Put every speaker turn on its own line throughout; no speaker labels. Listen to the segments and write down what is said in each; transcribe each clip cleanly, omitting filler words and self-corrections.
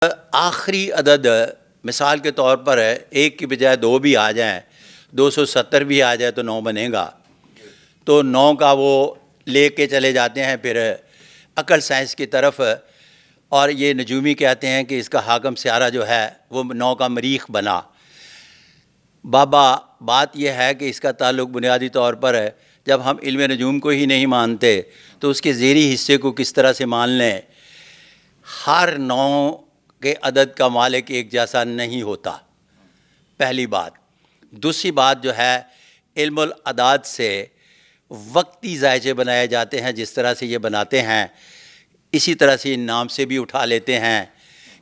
آخری عدد مثال کے طور پر ہے، 1 کی بجائے 2 بھی آ جائیں، 270 بھی آ جائے تو 9 بنے گا. تو 9 کا وہ لے کے چلے جاتے ہیں پھر عقل سائنس کی طرف، اور یہ نجومی کہتے ہیں کہ اس کا حاکم سیارہ جو ہے وہ 9 کا مریخ بنا. بابا بات یہ ہے کہ اس کا تعلق بنیادی طور پر ہے، جب ہم علم نجوم کو ہی نہیں مانتے تو اس کے ذیلی حصے کو کس طرح سے مان لیں. ہر 9 کے عدد کا مالک ایک جیسا نہیں ہوتا، پہلی بات. دوسری بات جو ہے، علم الاعداد سے وقتی زائچے بنائے جاتے ہیں، جس طرح سے یہ بناتے ہیں اسی طرح سے نام سے بھی اٹھا لیتے ہیں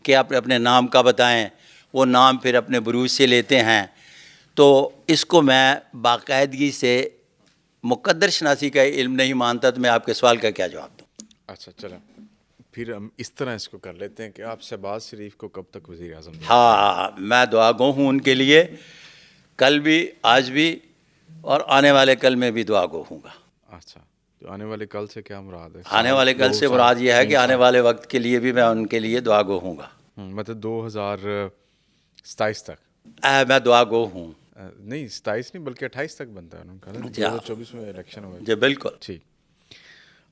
کہ آپ اپنے نام کا بتائیں، وہ نام پھر اپنے بروج سے لیتے ہیں. تو اس کو میں باقاعدگی سے مقدر شناسی کا علم نہیں مانتا. تو میں آپ کے سوال کا کیا جواب دوں؟
اچھا چلیں پھر ہم اس طرح اس کو کر لیتے ہیں کہ آپ شہباز شریف کو کب تک وزیر اعظم دیکھتے ہیں؟
ہاں، میں دعا گو ہوں ان کے لیے، کل بھی، آج بھی، اور آنے والے کل میں بھی دعا گو ہوں گا.
اچھا، تو آنے والے کل سے کیا مراد ہے؟
آنے
سال،
والے کل
2
سے
سال،
مراد یہ ہے
3
کہ آنے
سال؟
والے وقت کے لیے بھی میں ان کے لیے دعا گو ہوں گا.
مطلب 2027 تک؟
میں دعا گو ہوں.
نہیں 27 نہیں بلکہ 28 تک بنتا ہے ان کا، 2024 میں الیکشن ہوئے.
جی بالکل.
ٹھیک.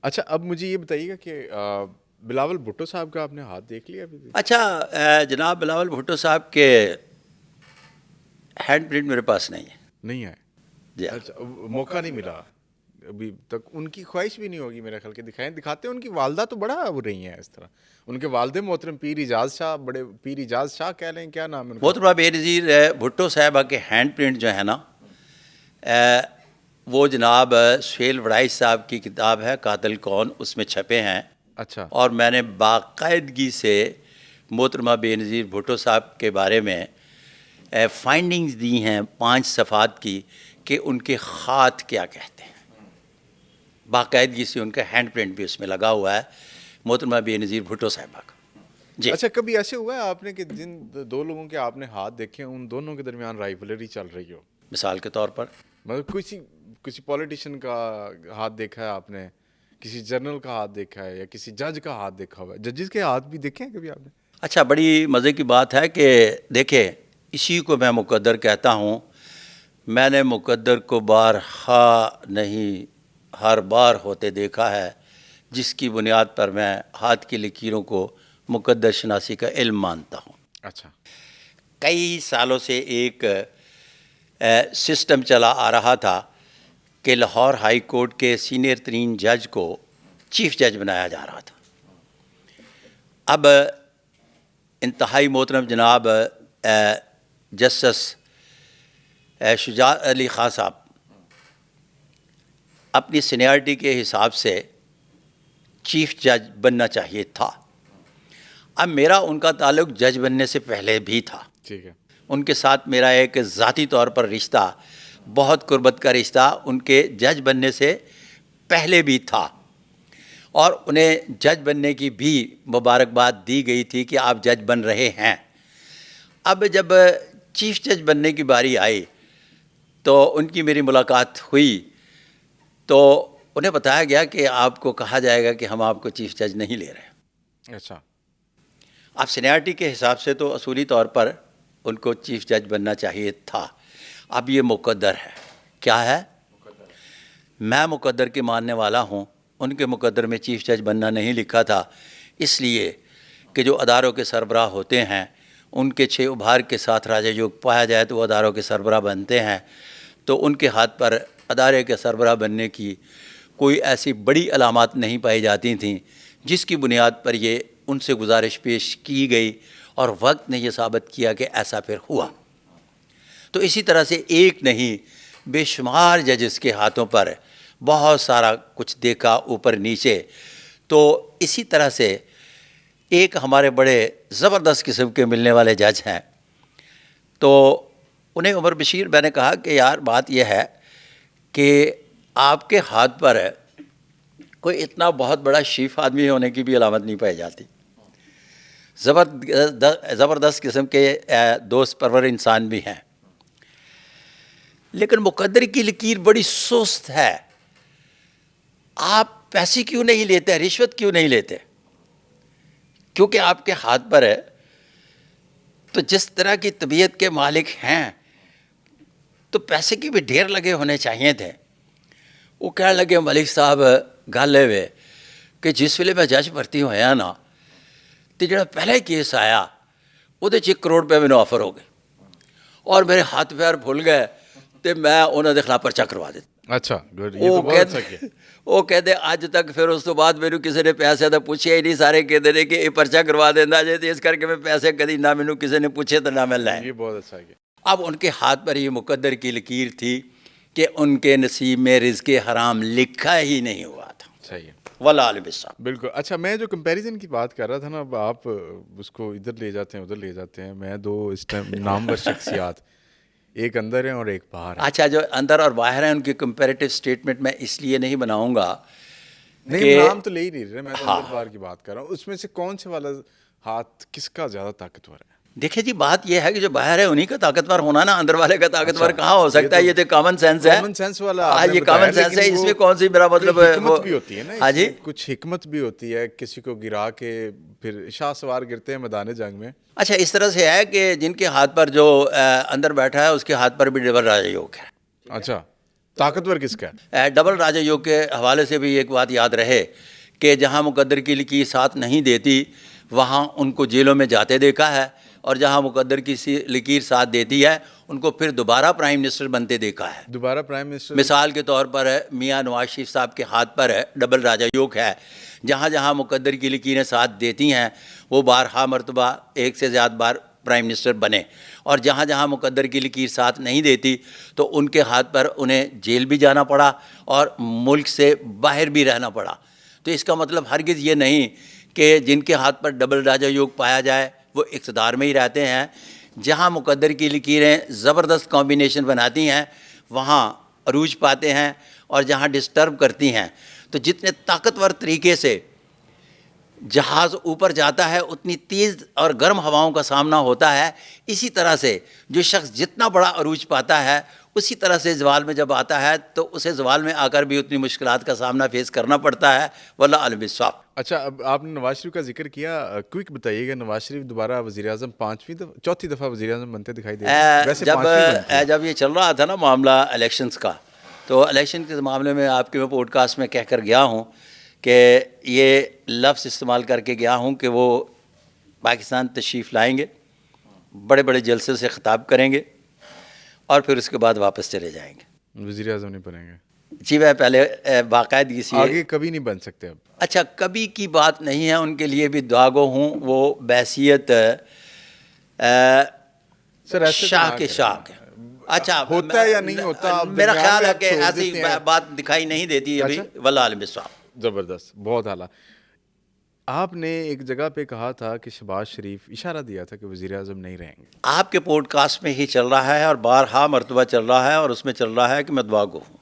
اچھا اب مجھے یہ بتائیے گا کہ بلاول بھٹو صاحب کا آپ نے ہاتھ دیکھ لیا ابھی؟
اچھا، جناب بلاول بھٹو صاحب کے ہینڈ پرنٹ میرے پاس نہیں ہے.
نہیں ہے؟
جی
اچھا، موقع نہیں ملا ابھی تک. ان کی خواہش بھی نہیں ہوگی میرے خیال کے دکھاتے ہیں. ان کی والدہ تو بڑا وہ رہی ہیں اس طرح. ان کے والد محترم پیر ایجاز شاہ، بڑے پیر ایجاز شاہ کہہ لیں، کیا نام ہے ان کا؟
محترمہ بے نظیر بھٹو صاحبہ کے ہینڈ پرنٹ جو ہے نا، وہ جناب سہیل وڑائی صاحب کی کتاب ہے قاتل کون، اس میں چھپے ہیں.
اچھا.
اور میں نے باقاعدگی سے محترمہ بے نظیر بھٹو صاحب کے بارے میں فائنڈنگز دی ہیں 5 صفحات کی کہ ان کے خط کیا کہتے ہیں. باقاعدگی سے ان کا ہینڈ پرنٹ بھی اس میں لگا ہوا ہے، محترمہ بے نظیر بھٹو صاحبہ کا. جی.
اچھا، کبھی ایسے ہوا ہے آپ نے کہ جن 2 لوگوں کے آپ نے ہاتھ دیکھے ان دونوں کے درمیان رائیولری چل رہی ہو؟
مثال کے طور پر
مطلب کسی پولیٹیشین کا ہاتھ دیکھا ہے آپ نے، کسی جنرل کا ہاتھ دیکھا ہے، یا کسی جج کا ہاتھ دیکھا ہوا ہے؟ ججز کے ہاتھ بھی دیکھے ہیں کبھی آپ نے؟
اچھا، بڑی مزے کی بات ہے کہ دیکھیں، اسی کو میں مقدر کہتا ہوں. میں نے مقدر کو بارہا نہیں ہر بار ہوتے دیکھا ہے، جس کی بنیاد پر میں ہاتھ کی لکیروں کو مقدر شناسی کا علم مانتا ہوں.
اچھا.
کئی سالوں سے ایک سسٹم چلا آ رہا تھا کہ لاہور ہائی کورٹ کے سینئر ترین جج کو چیف جج بنایا جا رہا تھا. اب انتہائی محترم جناب جسٹس شجاع علی خان صاحب اپنی سینیارٹی کے حساب سے چیف جج بننا چاہیے تھا. اب میرا ان کا تعلق جج بننے سے پہلے بھی تھا.
ٹھیک ہے.
ان کے ساتھ میرا ایک ذاتی طور پر رشتہ، بہت قربت کا رشتہ، ان کے جج بننے سے پہلے بھی تھا، اور انہیں جج بننے کی بھی مبارکباد دی گئی تھی کہ آپ جج بن رہے ہیں. اب جب چیف جج بننے کی باری آئی تو ان کی میری ملاقات ہوئی تو انہیں بتایا گیا کہ آپ کو کہا جائے گا کہ ہم آپ کو چیف جج نہیں لے رہے.
اچھا.
اب سینیارٹی کے حساب سے تو اصولی طور پر ان کو چیف جج بننا چاہیے تھا. اب یہ مقدر ہے. کیا ہے؟ میں مقدر کے ماننے والا ہوں. ان کے مقدر میں چیف جج بننا نہیں لکھا تھا، اس لیے کہ جو اداروں کے سربراہ ہوتے ہیں ان کے 6 ابھار کے ساتھ راجہ یوگ پایا جائے تو وہ اداروں کے سربراہ بنتے ہیں. تو ان کے ہاتھ پر ادارے کے سربراہ بننے کی کوئی ایسی بڑی علامات نہیں پائی جاتی تھیں جس کی بنیاد پر یہ ان سے گزارش پیش کی گئی، اور وقت نے یہ ثابت کیا کہ ایسا پھر ہوا. تو اسی طرح سے ایک نہیں بے شمار ججز کے ہاتھوں پر بہت سارا کچھ دیکھا اوپر نیچے. تو اسی طرح سے ایک ہمارے بڑے زبردست قسم کے ملنے والے جج ہیں، تو انہیں عمر بشیر، میں نے کہا کہ یار بات یہ ہے کہ آپ کے ہاتھ پر کوئی اتنا بہت بڑا شیف آدمی ہونے کی بھی علامت نہیں پائی جاتی. زبردست قسم کے دوست پرور انسان بھی ہیں، لیکن مقدر کی لکیر بڑی سست ہے. آپ پیسے کیوں نہیں لیتے، رشوت کیوں نہیں لیتے؟ کیونکہ آپ کے ہاتھ پر تو جس طرح کی طبیعت کے مالک ہیں تو پیسے کی بھی ڈھیر لگے ہونے چاہیے تھے. وہ کہنے لگے ملک صاحب گل ہے کہ جس ویلے میں جج بھرتی ہویا نا تو جڑا پہلا کیس آیا وہ 1 کروڑ روپے مینوں آفر ہو گئے اور میرے ہاتھ پیر پھل گئے تو میں انہوں کے خلاف پرچہ کروا دیتا.
اچھا گڈ, یہ تو بہت اچھا کیا.
وہ کہتے اج تک پھر اس تو بعد میرے کسی نے پیسے تو پوچھے ہی نہیں. سارے کہتے ہیں کہ یہ پرچہ کروا دینا جی, تو اس کر کے میں پیسے کدی نہ مینوں کسی نے پوچھے تو نہ میں لائے.
یہ بہت اچھا کیا.
اب ان کے ہاتھ پر یہ مقدر کی لکیر تھی کہ ان کے نصیب میں رزق حرام لکھا ہی نہیں ہوا تھا.
صحیح ہے,
والعالم بالصواب.
بالکل. اچھا, میں جو کمپیریزن کی بات کر رہا تھا نا, اب آپ اس کو ادھر لے جاتے ہیں ادھر لے جاتے ہیں. میں 2 اس ٹائم نامور شخصیات, ایک اندر ہیں اور ایک باہر ہے.
اچھا, جو اندر اور باہر ہیں ان کی کمپیریٹیو اسٹیٹمنٹ میں اس لیے نہیں بناؤں گا
نہیں, نام تو لے ہی نہیں رہے, میں تو اندر باہر کی بات کر رہا ہوں. اس میں سے کون سے والا ہاتھ کس کا زیادہ طاقتور ہے؟
دیکھیں جی, بات یہ ہے کہ جو باہر ہے انہی کا طاقتور ہونا نا, اندر والے کا طاقتور کہاں ہو سکتا ہے؟ یہ تو کامن سینس ہے.
کامن سینس والا
ہاں, یہ کامن سینس ہے. اس میں کون سی میرا مطلب
حکمت بھی ہوتی ہے نا.
ہاں جی,
کچھ حکمت بھی ہوتی ہے, کسی کو گرا کے پھر شاہ سوار گرتے ہیں میدان جنگ میں.
اچھا, اس طرح سے ہے کہ جن کے ہاتھ پر جو اندر بیٹھا ہے اس کے ہاتھ پر بھی ڈبل راجہ یوگ ہے.
اچھا, طاقتور کس کا ہے؟
ڈبل راجہ یوگ کے حوالے سے بھی ایک بات یاد رہے کہ جہاں مقدر کی لکیر ساتھ نہیں دیتی وہاں ان کو جیلوں میں جاتے دیکھا ہے, اور جہاں مقدر کی لکیر ساتھ دیتی ہے ان کو پھر دوبارہ پرائم منسٹر بنتے دیکھا ہے.
دوبارہ پرائم منسٹر
مثال کے طور پر میاں نواز شریف صاحب کے ہاتھ پر ڈبل راجہ یوگ ہے. جہاں جہاں مقدر کی لکیریں ساتھ دیتی ہیں وہ بارہا مرتبہ 1 سے زیادہ بار پرائم منسٹر بنے, اور جہاں جہاں مقدر کی لکیر ساتھ نہیں دیتی تو ان کے ہاتھ پر انہیں جیل بھی جانا پڑا اور ملک سے باہر بھی رہنا پڑا. تو اس کا مطلب ہرگز یہ نہیں کہ جن کے ہاتھ پر ڈبل راجہ یوگ پایا جائے وہ اقتدار میں ہی رہتے ہیں. جہاں مقدر کی لکیریں زبردست کمبینیشن بناتی ہیں وہاں عروج پاتے ہیں, اور جہاں ڈسٹرب کرتی ہیں تو جتنے طاقتور طریقے سے جہاز اوپر جاتا ہے اتنی تیز اور گرم ہواؤں کا سامنا ہوتا ہے. اسی طرح سے جو شخص جتنا بڑا عروج پاتا ہے اسی طرح سے زوال میں جب آتا ہے تو اسے زوال میں آ کر بھی اتنی مشکلات کا سامنا فیس کرنا پڑتا ہے. والعالم بالصواب.
اچھا, اب آپ نے نواز شریف کا ذکر کیا, کوئک بتائیے گا, نواز شریف دوبارہ وزیر اعظم 4تھی دفعہ وزیر اعظم بنتے دکھائی دے رہے ہیں.
جب یہ چل رہا تھا نا معاملہ الیکشنز کا, تو الیکشن کے معاملے میں آپ کے میں پوڈ کاسٹ میں کہہ کر گیا ہوں کہ یہ لفظ استعمال کر کے گیا ہوں کہ وہ پاکستان تشریف لائیں گے, بڑے بڑے جلسے سے خطاب کریں گے اور پھر اس کے بعد واپس چلے جائیں گے.
وزیر اعظم نہیں بنیں گے؟
جی, میں پہلے باقاعدگی سے
آگے کبھی نہیں بن سکتے اب.
اچھا, کبھی کی بات نہیں ہے, ان کے لیے بھی دعا گو ہوں. وہ بحیثیت شاہ کے شاہ کے. اچھا,
ہوتا ہے یا نہیں ہوتا
میرا خیال ہے کہ ایسی بات دکھائی نہیں دیتی ابھی. والعالم بالصواب.
زبردست, بہت اعلیٰ. آپ نے ایک جگہ پہ کہا تھا کہ شہباز شریف اشارہ دیا تھا کہ وزیر اعظم نہیں رہیں گے.
آپ کے پوڈ کاسٹ میں ہی چل رہا ہے اور بارہا مرتبہ چل رہا ہے, اور اس میں چل رہا ہے کہ میں دعا گو ہوں.